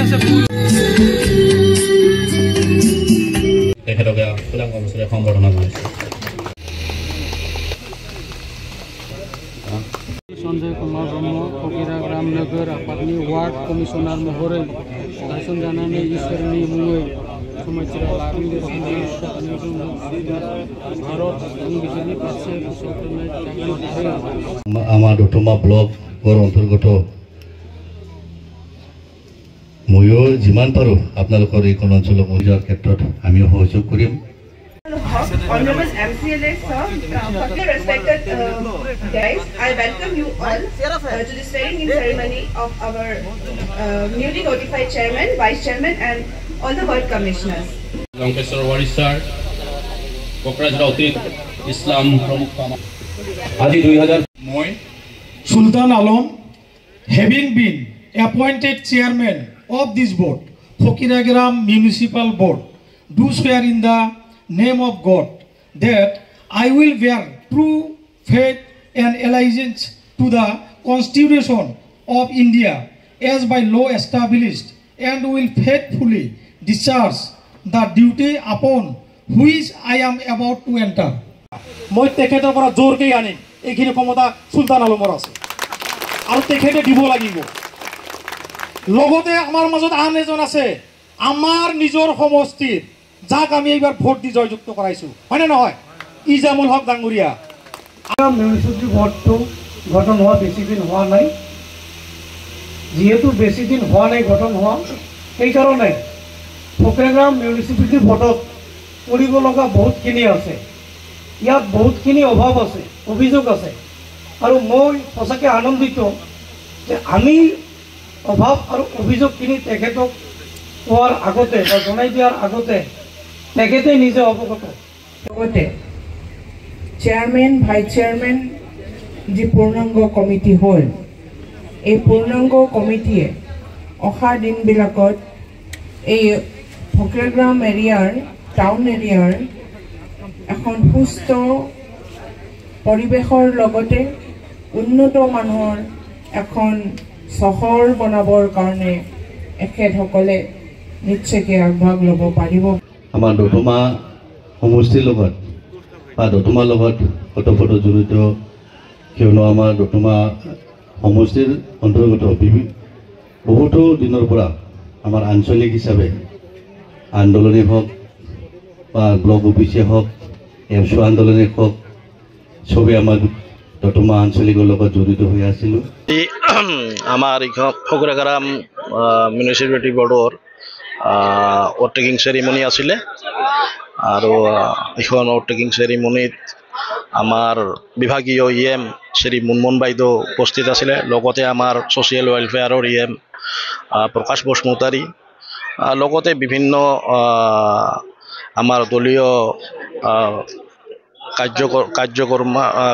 আছে তেখেতকে সুলাং কৰ্মচাৰীয়ে সম্বৰ্ধনা জনাইছে। संजय कुमार ब्रह्म फकीरा रामनगर आफादनि वार्ड कमिशनार महरै गायसनजानानै इसोरनि मुङै समाजरा लागिनो भारत संबिजिरनि फारसे फोसावनाय जागोन। আমাৰ দতমা ব্লকৰ অন্তৰ্গত ময়ো যিমান পাৰোঁ আপোনালোকৰ এইখন অঞ্চলক নিজৰ ক্ষেত্ৰত আমিও সহযোগ কৰিম। Honorable MCLA sir, respected guys, I welcome you all to the swearing-in ceremony of our newly notified chairman, vice chairman, and all the ward commissioners. Professor Warisar, Pokrajra Utit, Islam Pramukh Adi 2000 Moy Sultan Alam, having been appointed chairman of this board, Phokiragram Municipal Board, do swear in the name of God that I will bear true faith and allegiance to the Constitution of India as by law established, and will faithfully discharge the duty upon which I am about to enter. মই তেখেতৰ পৰা জোৰকৈ আনিম, এইখিনি ক্ষমতা সুলতান আলমৰ আছে আৰু তেখেতে দিব লাগিব। লগতে আমাৰ মাজত আন এজন আছে, আমাৰ নিজৰ সমষ্টিৰ যাক আমি এইবাৰ ভোট দি জয়যুক্ত কৰাইছোঁ, হয়নে নহয়? ইজামুল হক ডাঙৰীয়া। মিউনিচিপালিটি ভোটটো গঠন হোৱা বেছি দিন হোৱা নাই, যিহেতু বেছি দিন হোৱা নাই গঠন হোৱা, সেইকাৰণে ফকীৰাগ্ৰাম মিউনিচিপালিটি ভোটত কৰিব লগা বহুতখিনি আছে, ইয়াত বহুতখিনি অভাৱ আছে, অভিযোগ আছে, আৰু মই সঁচাকৈ আনন্দিত যে আমি অভাৱ আৰু অভিযোগখিনি তেখেতক কোৱাৰ আগতে বা জনাই দিয়াৰ আগতে তেখেতে নিজে অৱগত। লগতে চেয়াৰমেন, ভাইচ চেয়াৰমেন যি পূৰ্ণাংগ কমিটি হ'ল, এই পূৰ্ণাংগ কমিটিয়ে অহা দিনবিলাকত এই ফকীৰাগ্ৰাম এৰিয়াৰ, টাউন এৰিয়াৰ এখন সুস্থ পৰিৱেশৰ লগতে উন্নত মানুহৰ এখন চহৰ বনাবৰ কাৰণে এখেতসকলে নিশ্চয়কৈ আগভাগ ল'ব পাৰিব। আমাৰ দতমা সমষ্টিৰ লগত বা দতমাৰ লগত ওতঃপ্ৰোত জড়িত, কিয়নো আমাৰ দতমা সমষ্টিৰ অন্তৰ্গত বহুতো দিনৰ পৰা আমাৰ আঞ্চলিক হিচাপে আন্দোলনেই হওক বা ব্লক অফিচেই হওক, এমছু আন্দোলনেই হওক, চবেই আমাৰ দতমা আঞ্চলিকৰ লগত জড়িত হৈ আছিলোঁ। আমাৰ এইখন ফকীৰাগ্ৰাম মিউনিচিপালিটি বৰ্ডৰ ওভাৰটেকিং চেৰিমনি আছিলে, আৰু এইখন ওভাৰটেকিং চেৰিমনিত আমাৰ বিভাগীয় EM শ্ৰী মুনমুন বাইদেউ উপস্থিত আছিলে, লগতে আমাৰ ছ'চিয়েল ৱেলফেয়াৰৰ EM প্ৰকাশ বসুমতাৰী, লগতে বিভিন্ন আমাৰ দলীয়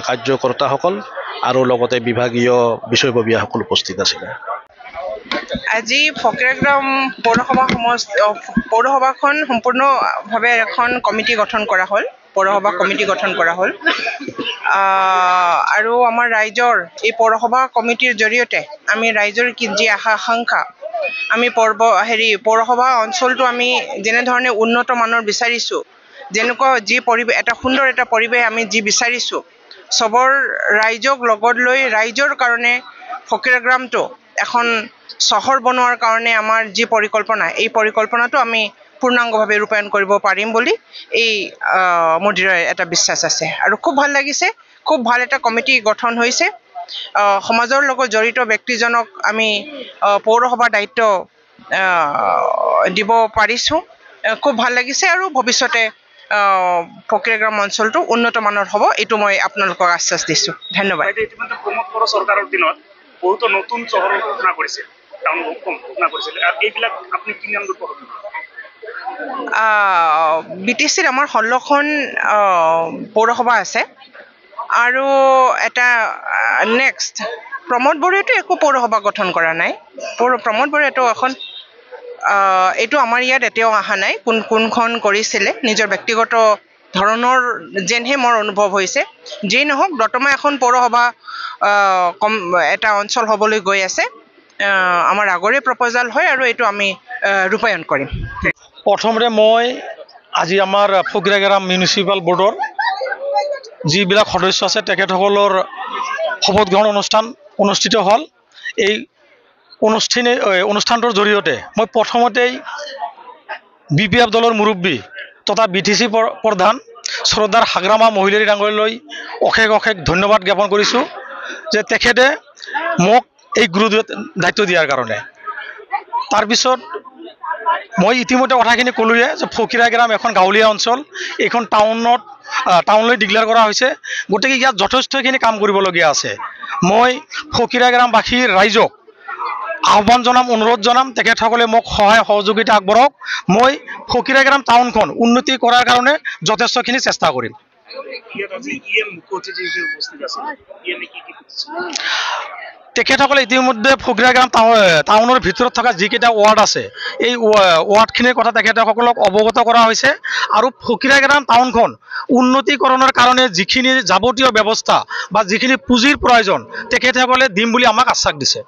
কাৰ্যকৰ্তাসকল আৰু লগতে বিভাগীয় বিষয়ববীয়াসকল উপস্থিত আছিলে। আজি ফকীৰাগ্ৰাম পৌৰসভাখন সম্পূৰ্ণভাৱে এখন কমিটি গঠন কৰা হ'ল, পৌৰসভা কমিটি গঠন কৰা হ'ল, আৰু আমাৰ ৰাইজৰ এই পৌৰসভা কমিটিৰ জৰিয়তে আমি ৰাইজৰ যি আশা আকাংক্ষা, আমি পৌৰসভা অঞ্চলটো আমি যেনেধৰণে উন্নত মানৰ বিচাৰিছোঁ, যেনেকুৱা যি পৰিৱেশ, এটা সুন্দৰ এটা পৰিৱেশ আমি যি বিচাৰিছোঁ, চবৰ ৰাইজক লগত লৈ ৰাইজৰ কাৰণে ফকীৰাগ্ৰামটো এখন চহৰ বনোৱাৰ কাৰণে আমাৰ যি পৰিকল্পনা, এই পৰিকল্পনাটো আমি পূৰ্ণাংগভাৱে ৰূপায়ণ কৰিব পাৰিম বুলি এই মোৰ দৃঢ় এটা বিশ্বাস আছে। আৰু খুব ভাল লাগিছে, খুব ভাল এটা কমিটি গঠন হৈছে। সমাজৰ লগত জড়িত ব্যক্তিজনক আমি পৌৰসভাৰ দায়িত্ব দিব পাৰিছোঁ, খুব ভাল লাগিছে, আৰু ভৱিষ্যতে ফকীৰাগ্ৰাম অঞ্চলটো উন্নত মানৰ হ'ব, এইটো মই আপোনালোকক আশ্বাস দিছোঁ। ধন্যবাদ। ইতিমধ্যে প্ৰমোদ বড়ো চৰকাৰৰ দিনত বহুতো নতুন চহৰৰ ঘোষণা কৰিছিল, টাউন ঘোষণা কৰিছিল, আৰু এইবিলাক আপুনি কিমান দূৰ প্ৰভাৱ? BTCত আমাৰ 16খন পৌৰসভা আছে, আৰু এটা নেক্সট প্ৰমোদ বড়োৱেতো একো পৌৰসভা গঠন কৰা নাই, প্ৰমোদ বড়োৱেতো এখন এইটো আমাৰ ইয়াত এতিয়াও অহা নাই, কোনখন কৰিছিলে নিজৰ ব্যক্তিগত ধৰণৰ যেনহে মোৰ অনুভৱ হৈছে। যেই নহওক, দতমা এখন পৌৰসভা এটা অঞ্চল হ'বলৈ গৈ আছে, আমাৰ আগৰে প্ৰপ'জাল হয় আৰু এইটো আমি ৰূপায়ণ কৰিম। প্ৰথমতে মই আজি আমাৰ ফকিৰাগ্ৰাম মিউনিচিপাল বৰ্ডৰ যিবিলাক সদস্য আছে তেখেতসকলৰ শপত গ্ৰহণ অনুষ্ঠান অনুষ্ঠিত হ'ল। এই অনুষ্ঠানটোৰ জৰিয়তে মই প্ৰথমতেই BPF দলৰ মুৰব্বী তথা BTC প্ৰধান শ্ৰদ্ধাৰ হাগ্ৰামা মহিলাৰী ডাঙৰীয়ালৈ অশেষ ধন্যবাদ জ্ঞাপন কৰিছোঁ যে তেখেতে মোক এই গুৰু দায়িত্ব দিয়াৰ কাৰণে। তাৰপিছত মই ইতিমধ্যে কথাখিনি ক'লোৱে যে ফকিৰাগ্ৰাম এখন গাঁৱলীয়া অঞ্চল, এইখন টাউনলৈ ডিক্লেয়াৰ কৰা হৈছে, গতিকে ইয়াত যথেষ্টখিনি কাম কৰিবলগীয়া আছে। মই ফকিৰাগ্ৰামবাসীৰ ৰাইজক আহ্বান জনাম, অনুৰোধ জনাম, তেখেতসকলে মোক সহায় সহযোগিতা আগবঢ়াওক। মই ফকিৰাগ্ৰাম টাউনখন উন্নতি কৰাৰ কাৰণে যথেষ্টখিনি চেষ্টা কৰিম। তেখেতসকলে ইতিমধ্যে ফকিৰাগ্ৰাম টাউনৰ ভিতৰত থকা যিকেইটা ৱাৰ্ড আছে এই ৱাৰ্ডখিনিৰ কথা তেখেতসকলক অৱগত কৰা হৈছে আৰু ফকিৰাগ্ৰাম টাউনখন উন্নতিকৰণৰ কাৰণে যিখিনি যাৱতীয় ব্যৱস্থা বা যিখিনি পুঁজিৰ প্ৰয়োজন তেখেতসকলে দিম বুলি আমাক আশ্বাস দিছে।